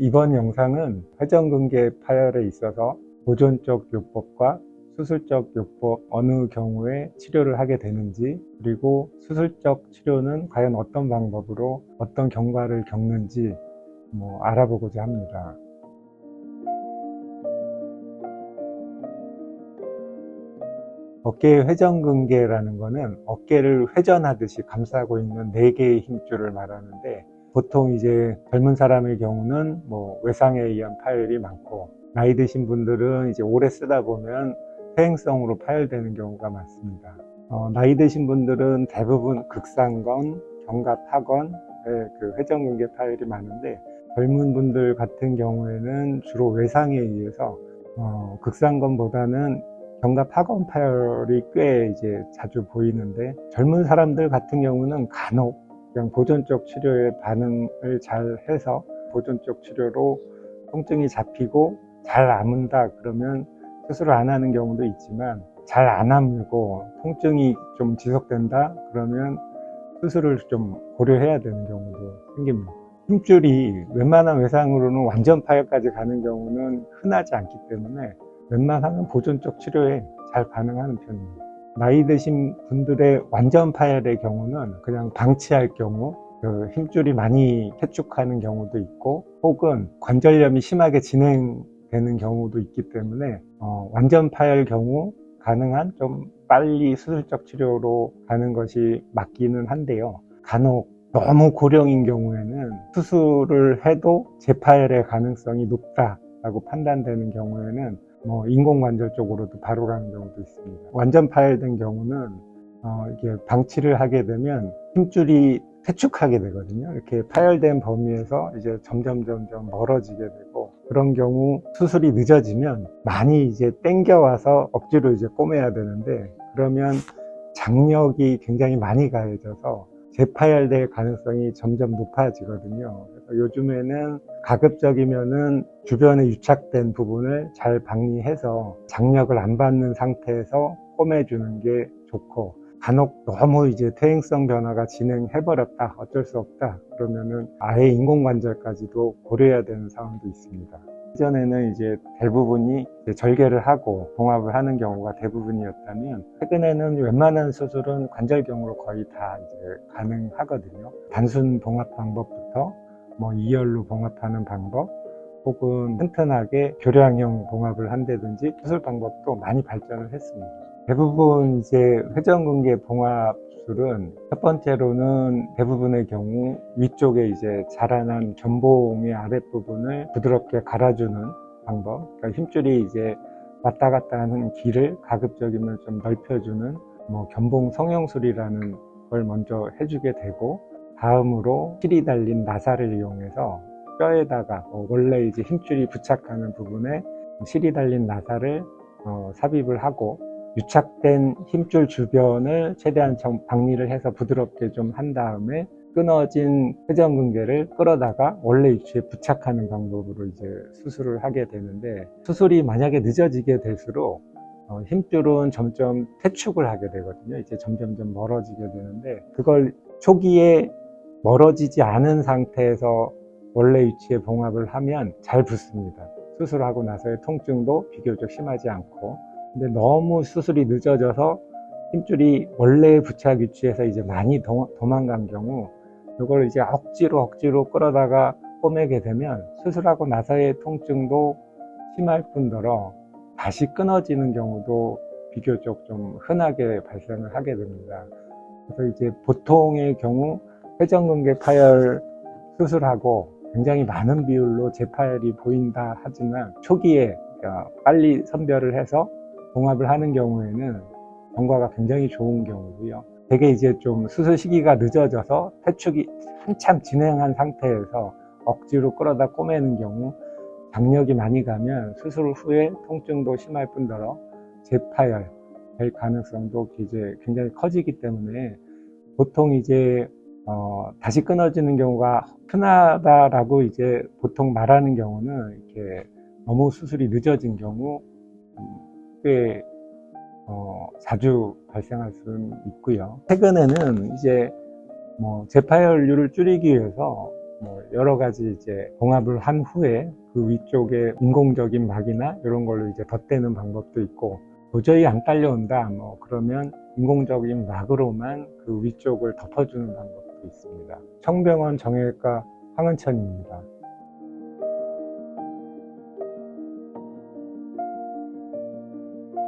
이번 영상은 회전근개 파열에 있어서 보존적 요법과 수술적 요법 어느 경우에 치료를 하게 되는지, 그리고 수술적 치료는 과연 어떤 방법으로 어떤 경과를 겪는지 알아보고자 합니다. 어깨의 회전근개라는 것은 어깨를 회전하듯이 감싸고 있는 4개의 힘줄을 말하는데, 보통 이제 젊은 사람의 경우는 외상에 의한 파열이 많고, 나이 드신 분들은 이제 오래 쓰다 보면 퇴행성으로 파열되는 경우가 많습니다. 나이 드신 분들은 대부분 극상건, 견갑하건의 그 회전근개 파열이 많은데, 젊은 분들 같은 경우에는 주로 외상에 의해서 극상건보다는 견갑하건 파열이 꽤 이제 자주 보이는데, 젊은 사람들 같은 경우는 간혹 그냥 보존적 치료에 반응을 잘 해서 보존적 치료로 통증이 잡히고 잘 아문다 그러면 수술을 안 하는 경우도 있지만, 잘 안 아물고 통증이 좀 지속된다 그러면 수술을 좀 고려해야 되는 경우도 생깁니다. 힘줄이 웬만한 외상으로는 완전 파열까지 가는 경우는 흔하지 않기 때문에 웬만하면 보존적 치료에 잘 반응하는 편입니다. 나이 드신 분들의 완전 파열의 경우는 그냥 방치할 경우, 힘줄이 많이 퇴축하는 경우도 있고, 혹은 관절염이 심하게 진행되는 경우도 있기 때문에 완전 파열 경우 가능한 좀 빨리 수술적 치료로 가는 것이 맞기는 한데요. 간혹 너무 고령인 경우에는 수술을 해도 재파열의 가능성이 높다라고 판단되는 경우에는 인공관절 쪽으로도 바로 가는 경우도 있습니다. 완전 파열된 경우는 이게 방치를 하게 되면 힘줄이 퇴축하게 되거든요. 이렇게 파열된 범위에서 이제 점점 멀어지게 되고, 그런 경우 수술이 늦어지면 많이 이제 당겨와서 억지로 이제 꼬매야 되는데, 그러면 장력이 굉장히 많이 가해져서 재파열될 가능성이 점점 높아지거든요. 그래서 요즘에는 가급적이면은 주변에 유착된 부분을 잘 박리해서 장력을 안 받는 상태에서 꼬매주는 게 좋고, 간혹 너무 이제 퇴행성 변화가 진행해버렸다, 어쩔 수 없다 그러면은 아예 인공관절까지도 고려해야 되는 상황도 있습니다. 이전에는 이제 대부분이 절개를 하고 봉합을 하는 경우가 대부분이었다면, 최근에는 웬만한 수술은 관절경으로 거의 다 이제 가능하거든요. 단순 봉합 방법부터 이열로 봉합하는 방법, 혹은 튼튼하게 교량형 봉합을 한다든지 수술 방법도 많이 발전을 했습니다. 대부분 이제 회전근개 봉합술은 첫 번째로는 대부분의 경우 위쪽에 이제 자라난 견봉의 아랫부분을 부드럽게 갈아주는 방법, 그러니까 힘줄이 이제 왔다 갔다 하는 길을 가급적이면 좀 넓혀주는 견봉 성형술이라는 걸 먼저 해주게 되고, 다음으로 실이 달린 나사를 이용해서 뼈에다가 원래 이제 힘줄이 부착하는 부분에 실이 달린 나사를 삽입을 하고, 유착된 힘줄 주변을 최대한 박리를 해서 부드럽게 좀 한 다음에 끊어진 회전근개를 끌어다가 원래 위치에 부착하는 방법으로 이제 수술을 하게 되는데, 수술이 만약에 늦어지게 될수록 힘줄은 점점 퇴축을 하게 되거든요. 이제 점점 멀어지게 되는데, 그걸 초기에 멀어지지 않은 상태에서 원래 위치에 봉합을 하면 잘 붙습니다. 수술하고 나서의 통증도 비교적 심하지 않고. 근데 너무 수술이 늦어져서 힘줄이 원래 부착 위치에서 이제 많이 도망간 경우, 이걸 이제 억지로 끌어다가 꼬매게 되면 수술하고 나서의 통증도 심할 뿐더러 다시 끊어지는 경우도 비교적 좀 흔하게 발생을 하게 됩니다. 그래서 이제 보통의 경우 회전근개 파열 수술하고 굉장히 많은 비율로 재파열이 보인다 하지만, 초기에 빨리 선별을 해서 봉합을 하는 경우에는 경과가 굉장히 좋은 경우고요. 되게 이제 좀 수술 시기가 늦어져서 퇴축이 한참 진행한 상태에서 억지로 끌어다 꼬매는 경우, 장력이 많이 가면 수술 후에 통증도 심할 뿐더러 재파열 될 가능성도 이제 굉장히 커지기 때문에, 보통 이제 다시 끊어지는 경우가 흔하다라고 이제 보통 말하는 경우는, 이렇게 너무 수술이 늦어진 경우 꽤 자주 발생할 수는 있고요. 최근에는 이제 재파열률을 줄이기 위해서 뭐 여러 가지 이제 봉합을 한 후에 그 위쪽에 인공적인 막이나 이런 걸로 이제 덧대는 방법도 있고, 도저히 안 딸려온다 뭐 그러면 인공적인 막으로만 그 위쪽을 덮어주는 방법도 있습니다. 청병원 정형외과 황은천입니다.